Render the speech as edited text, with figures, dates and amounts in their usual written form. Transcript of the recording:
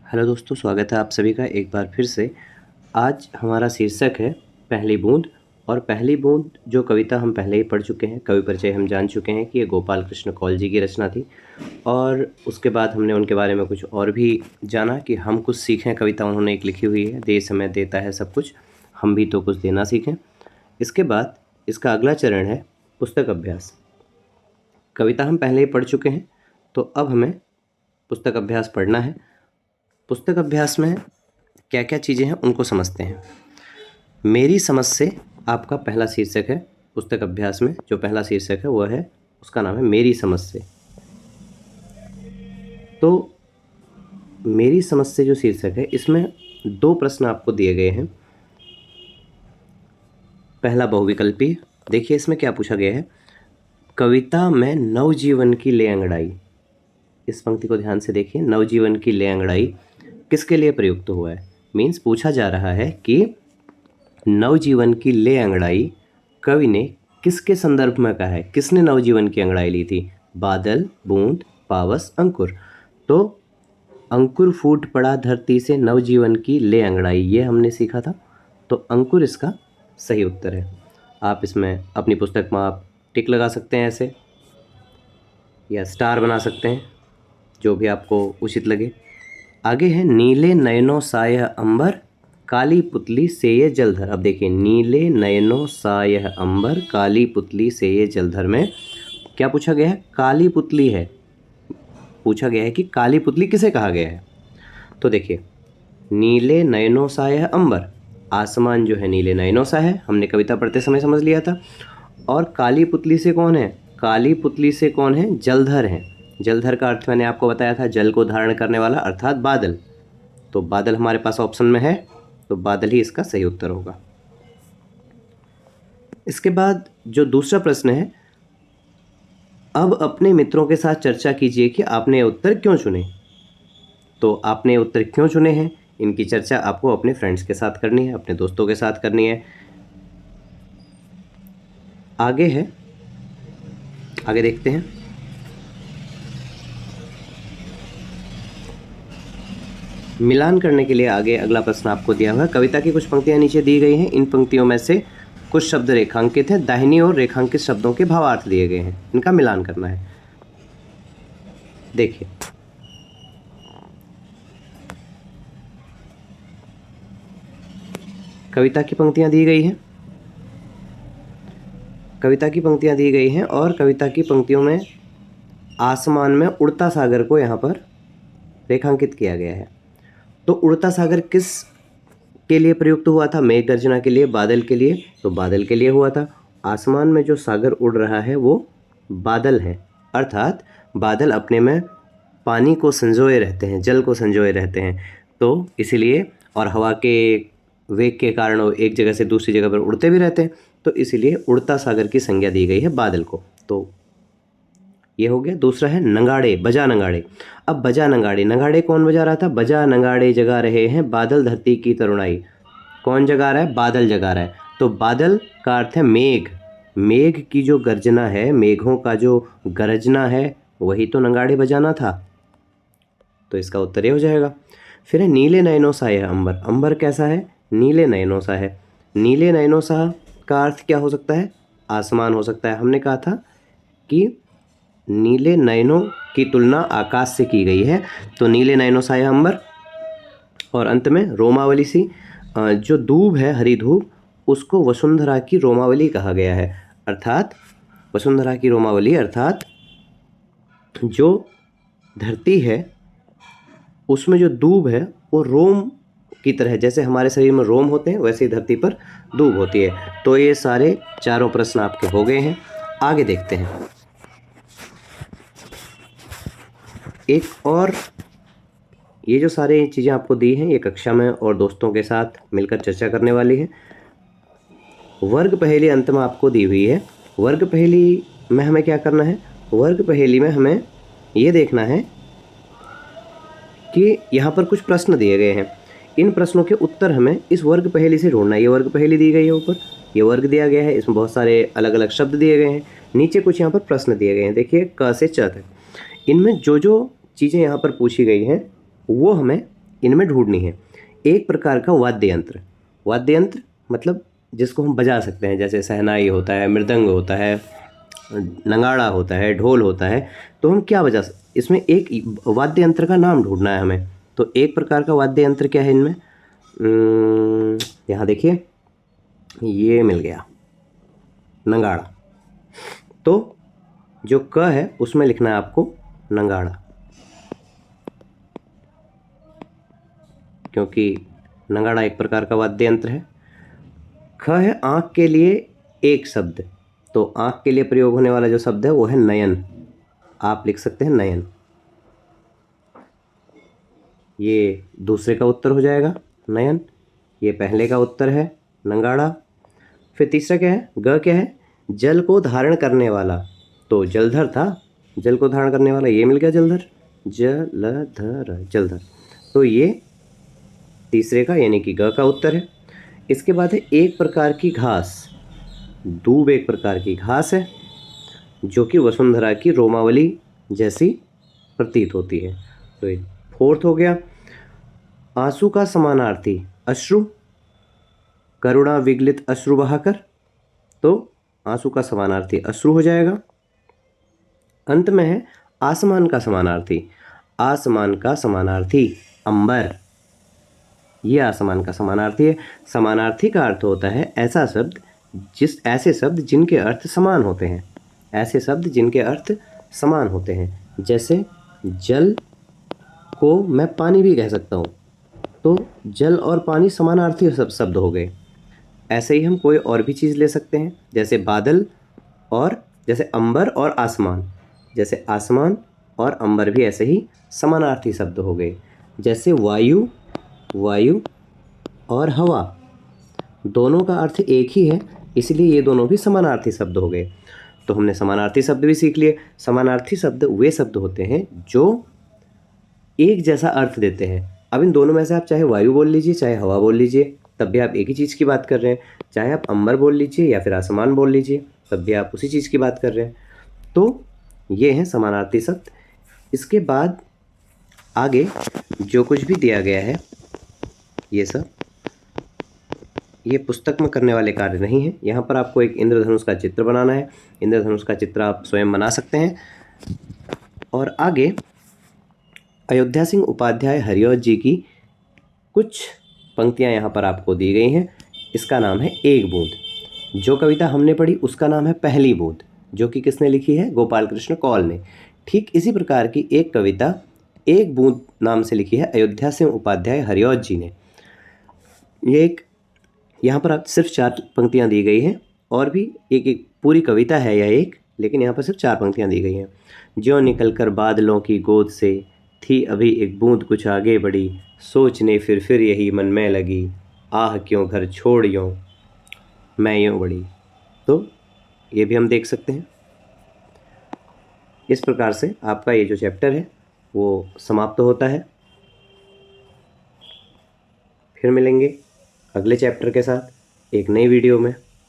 Hello दोस्तों, स्वागत है आप सभी का एक बार फिर से। आज हमारा शीर्षक है पहली बूंद। और पहली बूंद जो कविता हम पहले ही पढ़ चुके हैं, कवि परिचय हम जान चुके हैं कि ये गोपाल कृष्ण कौल जी की रचना थी। और उसके बाद हमने उनके बारे में कुछ और भी जाना कि हम कुछ सीखें। कविता उन्होंने एक लिखी हुई है, दे समय देता है सब कुछ, हम भी तो कुछ देना सीखें। इसके बाद इसका अगला चरण है पुस्तक अभ्यास। कविता हम पहले ही पढ़ चुके हैं, तो अब हमें पुस्तक अभ्यास पढ़ना है। पुस्तक अभ्यास में क्या क्या चीज़ें हैं उनको समझते हैं। मेरी समझ से आपका पहला शीर्षक है। पुस्तक अभ्यास में जो पहला शीर्षक है वह है, उसका नाम है मेरी समझ से। तो मेरी समझ से जो शीर्षक है, इसमें दो प्रश्न आपको दिए गए हैं। पहला बहुविकल्पी। देखिए इसमें क्या पूछा गया है, कविता में नवजीवन की ले अंगड़ाई। इस पंक्ति को ध्यान से देखिए, नवजीवन की ले अंगड़ाई किसके लिए प्रयुक्त हुआ है। मीन्स पूछा जा रहा है कि नवजीवन की ले अंगड़ाई कवि ने किसके संदर्भ में कहा है, किसने नवजीवन की अंगड़ाई ली थी। बादल, बूंद, पावस, अंकुर। तो अंकुर फूट पड़ा धरती से नवजीवन की ले अंगड़ाई, ये हमने सीखा था। तो अंकुर इसका सही उत्तर है। आप इसमें अपनी पुस्तक में आप टिक लगा सकते हैं ऐसे, या स्टार बना सकते हैं, जो भी आपको उचित लगे। आगे है नीले नयनों सा यह अंबर, काली पुतली से ये जलधर। अब देखिए, नीले नयनों सा यह अंबर, काली पुतली से ये जलधर में क्या पूछा गया है, काली पुतली है। पूछा गया है कि काली पुतली किसे कहा गया है। तो देखिए, नीले नयनों सा यह अंबर, आसमान जो है नीले नयनों सा है, हमने कविता पढ़ते समय समझ लिया था। और काली पुतली से कौन है, काली पुतली से कौन है, जलधर है। जलधर का अर्थ मैंने आपको बताया था, जल को धारण करने वाला, अर्थात बादल। तो बादल हमारे पास ऑप्शन में है, तो बादल ही इसका सही उत्तर होगा। इसके बाद जो दूसरा प्रश्न है, अब अपने मित्रों के साथ चर्चा कीजिए कि आपने उत्तर क्यों चुने। तो आपने उत्तर क्यों चुने हैं, इनकी चर्चा आपको अपने फ्रेंड्स के साथ करनी है, अपने दोस्तों के साथ करनी है। आगे है, आगे देखते हैं। मिलान करने के लिए आगे अगला प्रश्न आपको दिया हुआ है। कविता की कुछ पंक्तियां नीचे दी गई हैं, इन पंक्तियों में से कुछ शब्द रेखांकित हैं, दाहिनी ओर रेखांकित शब्दों के भावार्थ दिए गए हैं, इनका मिलान करना है। देखिए, कविता की पंक्तियां दी गई हैं, कविता की पंक्तियां दी गई हैं, और कविता की पंक्तियों में आसमान में उड़ता सागर को यहाँ पर रेखांकित किया गया है। तो उड़ता सागर किस के लिए प्रयुक्त हुआ था, मेघ गर्जना के लिए, बादल के लिए। तो बादल के लिए हुआ था। आसमान में जो सागर उड़ रहा है वो बादल है, अर्थात बादल अपने में पानी को संजोए रहते हैं, जल को संजोए रहते हैं। तो इसीलिए, और हवा के वेग के कारण वो एक जगह से दूसरी जगह पर उड़ते भी रहते हैं, तो इसीलिए उड़ता सागर की संज्ञा दी गई है बादल को। तो ये हो गया। दूसरा है नगाड़े, बजा नगाड़े। अब बजा नगाड़े, नगाड़े कौन बजा रहा था, बजा नगाड़े जगा रहे हैं बादल धरती की तरुणाई। कौन जगा रहा है, बादल जगा रहा है। तो बादल का अर्थ है मेघ, मेघ की जो गर्जना है, मेघों का जो गरजना है, वही तो नगाड़े बजाना था। तो इसका उत्तर ये हो जाएगा। फिर है नीले नयनों सा यह अंबर, अंबर कैसा है, नीले नयनों सा है। नीले नयनों सा का अर्थ क्या हो सकता है, आसमान हो सकता है। हमने कहा था कि नीले नयनों की तुलना आकाश से की गई है, तो नीले नयनों सा यह अंबर। और अंत में रोमावली सी, जो धूप है, हरी धूप, उसको वसुंधरा की रोमावली कहा गया है। अर्थात वसुंधरा की रोमावली अर्थात जो धरती है उसमें जो दूब है वो रोम की तरह, जैसे हमारे शरीर में रोम होते हैं वैसे ही धरती पर दूब होती है। तो ये सारे चारों प्रश्न आपके हो गए हैं। आगे देखते हैं। एक और, ये जो सारे चीज़ें आपको दी हैं, ये कक्षा में और दोस्तों के साथ मिलकर चर्चा करने वाली है। वर्ग पहेली अंत में आपको दी हुई है। वर्ग पहेली में हमें क्या करना है, वर्ग पहेली में हमें ये देखना है कि यहाँ पर कुछ प्रश्न दिए गए हैं, इन प्रश्नों के उत्तर हमें इस वर्ग पहेली से ढूंढना है। ये वर्ग पहेली दी गई है, ऊपर ये वर्ग दिया गया है, इसमें बहुत सारे अलग अलग शब्द दिए गए हैं, नीचे कुछ यहाँ पर प्रश्न दिए गए हैं। देखिए क से च तक, इनमें जो जो चीज़ें यहाँ पर पूछी गई हैं वो हमें इनमें ढूंढनी है। एक प्रकार का वाद्य यंत्र, वाद्य यंत्र मतलब जिसको हम बजा सकते हैं, जैसे शहनाई होता है, मृदंग होता है, नगाड़ा होता है, ढोल होता है, तो हम क्या बजा इसमें एक वाद्य यंत्र का नाम ढूंढना है हमें। तो एक प्रकार का वाद्य यंत्र क्या है इनमें, यहाँ देखिए ये मिल गया नगाड़ा। तो जो क है उसमें लिखना है आपको नगाड़ा, क्योंकि नगाड़ा एक प्रकार का वाद्य यंत्र है। ख है आँख के लिए एक शब्द, तो आँख के लिए प्रयोग होने वाला जो शब्द है वो है नयन, आप लिख सकते हैं नयन। ये दूसरे का उत्तर हो जाएगा नयन, ये पहले का उत्तर है नगाड़ा। फिर तीसरा क्या है, ग क्या है, जल को धारण करने वाला, तो जलधर था, जल को धारण करने वाला, ये मिल गया जलधर, जलधर जलधर, तो ये तीसरे का यानी कि ग का उत्तर है। इसके बाद है एक प्रकार की घास, दूब एक प्रकार की घास है जो कि वसुंधरा की रोमावली जैसी प्रतीत होती है, तो ये फोर्थ हो गया। आंसू का समानार्थी अश्रु, करुणा विगलित अश्रु बहाकर, तो आंसू का समानार्थी अश्रु हो जाएगा। अंत में है आसमान का समानार्थी, आसमान का समानार्थी अंबर, ये आसमान का समानार्थी है। समानार्थी का अर्थ होता है ऐसा शब्द ऐसे शब्द जिनके अर्थ समान होते हैं, ऐसे शब्द जिनके अर्थ समान होते हैं। जैसे जल को मैं पानी भी कह सकता हूँ, तो जल और पानी समानार्थी शब्द हो गए। ऐसे ही हम कोई और भी चीज़ ले सकते हैं, जैसे बादल और जैसे अंबर और आसमान, जैसे आसमान और अंबर भी ऐसे ही समानार्थी शब्द हो गए। जैसे वायु, वायु और हवा दोनों का अर्थ एक ही है, इसलिए ये दोनों भी समानार्थी शब्द हो गए। तो हमने समानार्थी शब्द भी सीख लिए। समानार्थी शब्द वे शब्द होते हैं जो एक जैसा अर्थ देते हैं। अब इन दोनों में से आप चाहे वायु बोल लीजिए चाहे हवा बोल लीजिए, तब भी आप एक ही चीज़ की बात कर रहे हैं। चाहे आप अंबर बोल लीजिए या फिर आसमान बोल लीजिए, तब भी आप उसी चीज़ की बात कर रहे हैं। तो ये हैं समानार्थी शब्द। इसके बाद आगे जो कुछ भी दिया गया है ये सब, ये पुस्तक में करने वाले कार्य नहीं है। यहाँ पर आपको एक इंद्रधनुष का चित्र बनाना है। इंद्रधनुष का चित्र आप स्वयं बना सकते हैं। और आगे अयोध्या सिंह उपाध्याय हरिऔध जी की कुछ पंक्तियाँ यहाँ पर आपको दी गई हैं। इसका नाम है एक बूंद। जो कविता हमने पढ़ी उसका नाम है पहली बूंद, जो कि किसने लिखी है, गोपाल कृष्ण कौल ने। ठीक इसी प्रकार की एक कविता एक बूंद नाम से लिखी है अयोध्या सिंह उपाध्याय हरिऔध जी ने। ये एक यहाँ पर आप सिर्फ 4 पंक्तियाँ दी गई हैं, और भी एक पूरी कविता है यह एक, लेकिन यहाँ पर सिर्फ 4 पंक्तियाँ दी गई हैं। ज्यों निकल कर बादलों की गोद से थी अभी एक बूंद कुछ आगे बढ़ी, सोचने फिर यही मन में लगी, आह क्यों घर छोड़ यूं मैं यूं बड़ी। तो ये भी हम देख सकते हैं। इस प्रकार से आपका ये जो चैप्टर है वो समाप्त होता है। फिर मिलेंगे अगले चैप्टर के साथ एक नई वीडियो में।